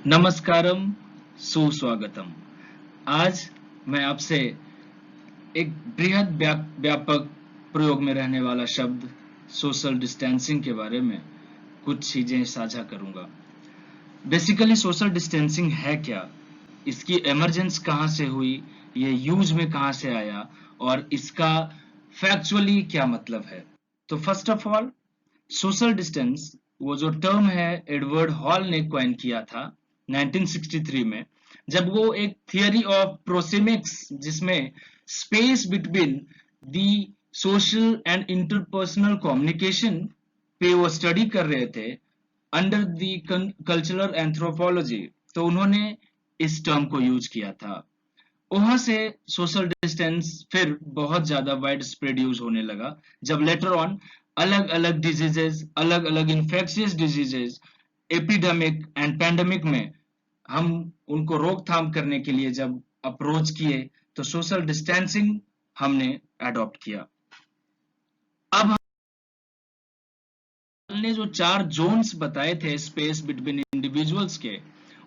नमस्कारम, सुस्वागतम। आज मैं आपसे एक बृहद व्यापक प्रयोग में रहने वाला शब्द सोशल डिस्टेंसिंग के बारे में कुछ चीजें साझा करूंगा। बेसिकली सोशल डिस्टेंसिंग है क्या, इसकी इमरजेंस कहाँ से हुई, ये यूज में कहाँ से आया और इसका फैक्चुअली क्या मतलब है। तो first of all, social distance वो जो टर्म है एडवर्ड हॉल ने कॉइन किया था 1963 में, जब वो एक थियरी ऑफ प्रोसिमिक्स जिसमें space between the social and interpersonal communication पे वो स्टडी कर रहे थे अंडर दी कल्चरल एंथ्रोपोलॉजी। तो उन्होंने इस टर्म को यूज किया था। वहां से सोशल डिस्टेंस फिर बहुत ज्यादा वाइड स्प्रेड यूज होने लगा, जब लेटर ऑन अलग अलग डिजीजेस, अलग अलग infectious diseases, epidemic and pandemic में हम उनको रोकथाम करने के लिए जब अप्रोच किए तो सोशल डिस्टेंसिंग हमने अडॉप्ट किया। अब हमने जो 4 जोन्स बताए थे स्पेस बिटवीन इंडिविजुअल्स के,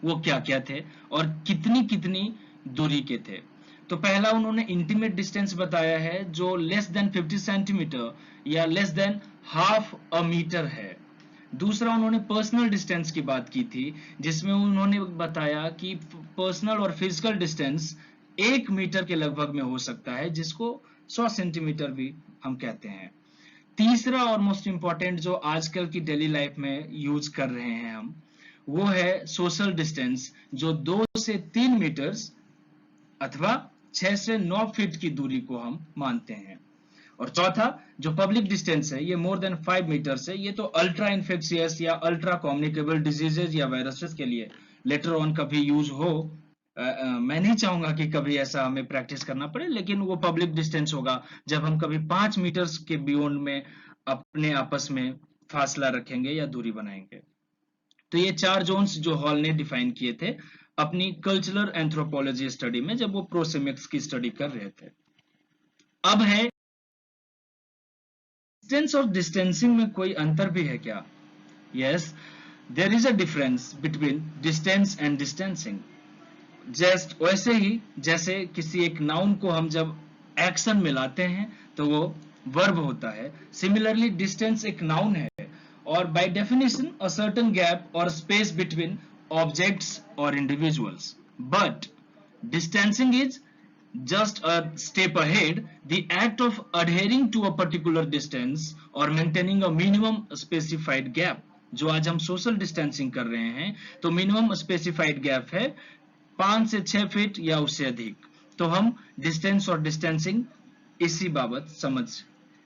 वो क्या क्या थे और कितनी कितनी दूरी के थे। तो पहला उन्होंने इंटीमेट डिस्टेंस बताया है जो लेस देन 50 सेंटीमीटर या less than half a metre है। दूसरा उन्होंने पर्सनल डिस्टेंस की बात की थी, जिसमें उन्होंने बताया कि पर्सनल और फिजिकल डिस्टेंस 1 मीटर के लगभग में हो सकता है, जिसको 100 सेंटीमीटर भी हम कहते हैं। तीसरा और मोस्ट इंपॉर्टेंट जो आजकल की डेली लाइफ में यूज कर रहे हैं हम, वो है सोशल डिस्टेंस जो 2 से 3 मीटर्स अथवा 6 से 9 फीट की दूरी को हम मानते हैं। और चौथा जो पब्लिक डिस्टेंस है, ये मोर देन 5 मीटर्स है। ये तो अल्ट्रा इन्फेक्शियस या अल्ट्रा कम्युनिकेबल डिजीजेज या वायरसेस के लिए लेटर ऑन कभी यूज हो। मैं नहीं चाहूंगा कि कभी ऐसा हमें प्रैक्टिस करना पड़े, लेकिन वो पब्लिक डिस्टेंस होगा जब हम कभी 5 मीटर्स के बियॉन्ड में अपने आपस में फासला रखेंगे या दूरी बनाएंगे। तो ये 4 जोन्स जो हॉल ने डिफाइन किए थे अपनी कल्चरल एंथ्रोपोलॉजी स्टडी में, जब वो प्रोसेमिक्स की स्टडी कर रहे थे। अब है डिस्टेंस और डिस्टेंसिंग में कोई अंतर भी है क्या? Yes, there is a difference between distance and distancing. Just वैसे ही जैसे किसी एक नाउन को हम जब एक्शन में लाते हैं तो वो वर्ब होता है, सिमिलरली डिस्टेंस एक नाउन है और by definition a certain gap और स्पेस बिटवीन ऑब्जेक्ट्स और individuals. But distancing is just a step ahead, the act of adhering to a particular distance or maintaining a minimum specified gap। जो आज हम social distancing कर रहे हैं तो minimum specified gap है 5 से 6 फीट या उससे अधिक। तो हम डिस्टेंस और डिस्टेंसिंग इसी बाबत समझ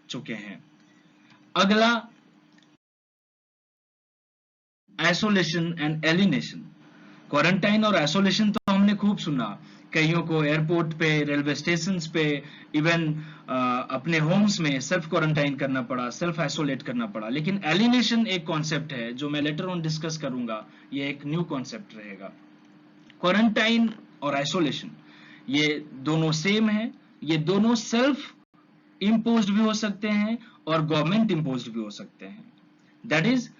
चुके हैं। अगला आइसोलेशन एंड एलिनेशन। क्वारंटाइन और आइसोलेशन तो हमने खूब सुना, कईयों को एयरपोर्ट पे, रेलवे स्टेशन पे, इवन अपने होम्स में सेल्फ क्वारंटाइन करना पड़ा, सेल्फ आइसोलेट करना पड़ा। लेकिन एलिनेशन एक कॉन्सेप्ट है जो मैं लेटर ऑन डिस्कस करूंगा, ये एक न्यू कॉन्सेप्ट रहेगा। क्वारंटाइन और आइसोलेशन ये दोनों सेम है, ये दोनों सेल्फ इम्पोज्ड भी हो सकते हैं और गवर्नमेंट इम्पोज्ड भी हो सकते हैं। दैट इज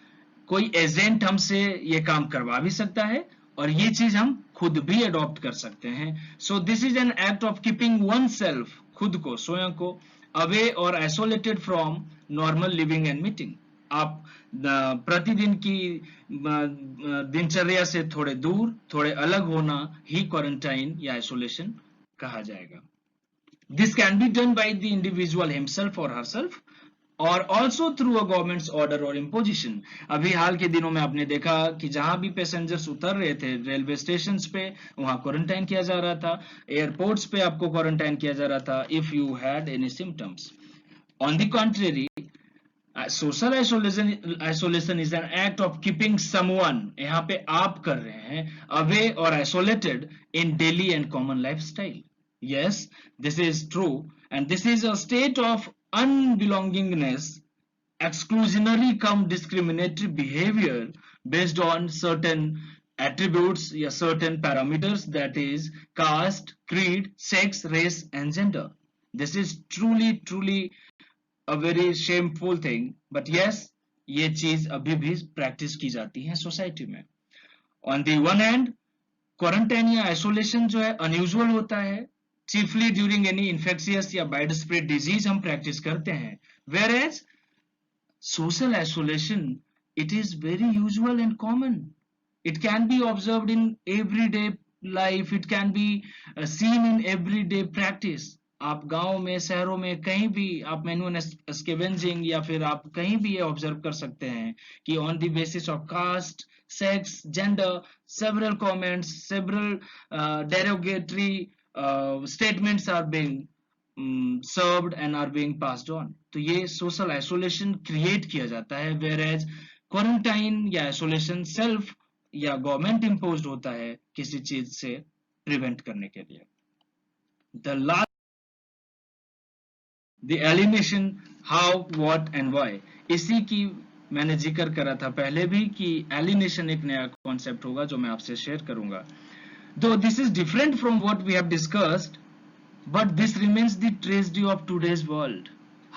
कोई एजेंट हमसे ये काम करवा भी सकता है और ये चीज हम खुद भी अडॉप्ट कर सकते हैं। So this is an act of keeping one self, खुद को, स्वयं को, अवे और isolated from normal living and meeting. आप प्रतिदिन की दिनचर्या से थोड़े दूर, थोड़े अलग होना ही क्वारंटाइन या आइसोलेशन कहा जाएगा। This can be done by the individual himself और हरसेल्फ और also through a governments order और इम्पोजिशन। अभी हाल के दिनों में आपने देखा कि जहां भी पैसेंजर्स उतर रहे थे रेलवे स्टेशन पे, वहां क्वारंटाइन किया जा रहा था, एयरपोर्ट्स पे आपको क्वारंटाइन किया जा रहा था if you had any symptoms. On the contrary, social isolation is an act of keeping someone, यहाँ पे आप कर रहे हैं, अवे और isolated in daily and common life style. Yes, this is true, and this is a state of unbelongingness, exclusionary come discriminatory behavior based on certain attributes या certain parameters, that is caste, creed, sex, race and gender. This is truly a very shameful thing, but yes, ये चीज अभी भी practice की जाती है society में। On the one hand quarantine या आइसोलेशन जो है अनयूजुअल होता है, chiefly during any infectious या widespread disease हम practice करते हैं, whereas social isolation, it is very usual and common. It can be observed in everyday life, it can be seen in everyday practice. आप गांव में, शहरों में, कहीं भी आप मैनुअल स्कैवेंजिंग या फिर आप कहीं भी ये ऑब्जर्व कर सकते हैं कि on the basis of caste, sex, gender, several comments, several derogatory statements are being served and are being passed on. तो ये सोशल आइसोलेशन क्रिएट किया जाता है, whereas क्वारंटाइन या आइसोलेशन सेल्फ या गवर्नमेंट इम्पोज्ड होता है किसी चीज से प्रिवेंट करने के लिए. The last, the alienation, how, what and why. इसी की मैंने जिक्र करा था पहले भी कि एलिनेशन एक नया कॉन्सेप्ट होगा जो मैं आपसे शेयर करूंगा. Though this is different from what we have discussed, but this remains the tragedy of today's world.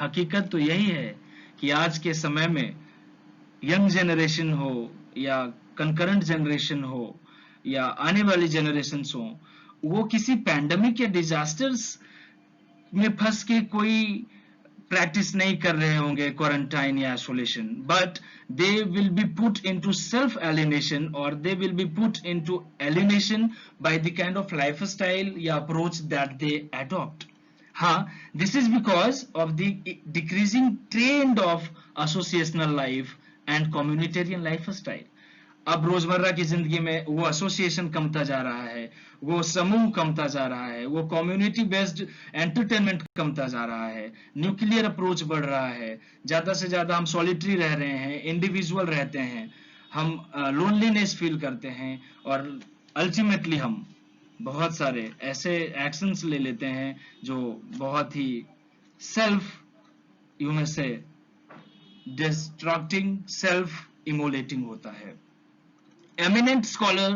हकीकत तो यही है कि आज के समय में यंग जनरेशन हो या कंकरेंट जनरेशन हो या आने वाली जनरेशंस हो, वो किसी पैंडेमिक या डिजास्टर्स में फंस के कोई प्रैक्टिस नहीं कर रहे होंगे क्वारंटाइन या isolation, but they will be put into self alienation और they will be put into alienation by the kind of lifestyle या अप्रोच दैट दे अडॉप्ट. हाँ, this is because of the decreasing trend of associational life and communitarian lifestyle. अब रोजमर्रा की जिंदगी में वो association कमता जा रहा है, वो समूह कमता जा रहा है, वो कम्युनिटी बेस्ड एंटरटेनमेंट कमता जा रहा है, न्यूक्लियर अप्रोच बढ़ रहा है, ज्यादा से ज्यादा हम सॉलिटरी रह रहे हैं, इंडिविजुअल रहते हैं, हम लोनलीनेस फील करते हैं और अल्टीमेटली हम बहुत सारे ऐसे एक्शंस ले लेते हैं जो बहुत ही सेल्फ, यू में से डिस्ट्रक्टिंग, सेल्फ इमोलेटिंग होता है. Eminent scholar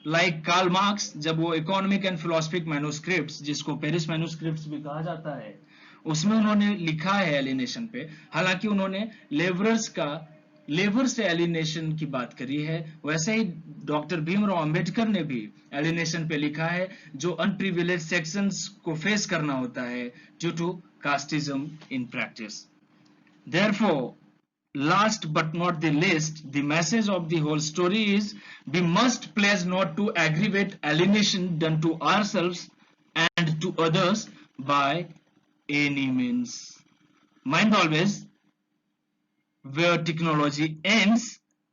like Karl Marx, जब वो इकोनॉमिक एंड फिलोसफिक मैन्युस्क्रिप्ट्स, जिसको पेरिस मैन्युस्क्रिप्ट्स भी कहा जाता है, उसमें उन्होंने लिखा है एलिनेशन पे. हालांकि उन्होंने लेबर से एलिनेशन की बात करी है, वैसे ही डॉक्टर भीमराव अंबेडकर ने भी एलिनेशन पे लिखा है, जो अनप्रिविलेज सेक्शंस को फेस करना होता है due to casteism in practice. Therefore, last but not the least, the message of the whole story is we must pledge not to aggravate alienation done to ourselves and to others by any means. Mind always, where technology ends,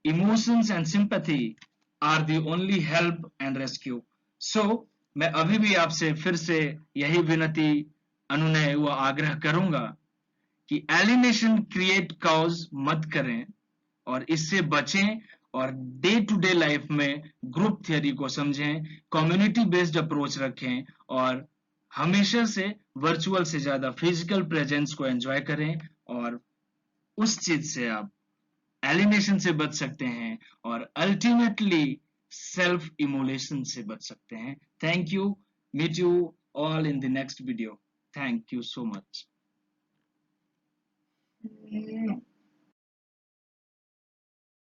emotions and sympathy are the only help and rescue. So, मैं अभी भी आपसे फिर से यही विनती, अनुनय व आग्रह करूंगा कि एलिनेशन क्रिएट कॉज मत करें और इससे बचें और डे टू डे लाइफ में ग्रुप थियरी को समझें, कम्युनिटी बेस्ड अप्रोच रखें और हमेशा से वर्चुअल से ज्यादा फिजिकल प्रेजेंस को एंजॉय करें और उस चीज से आप एलिनेशन से बच सकते हैं और अल्टीमेटली सेल्फ इमोलेशन से बच सकते हैं. Thank you. Meet you all in the next video. Thank you so much.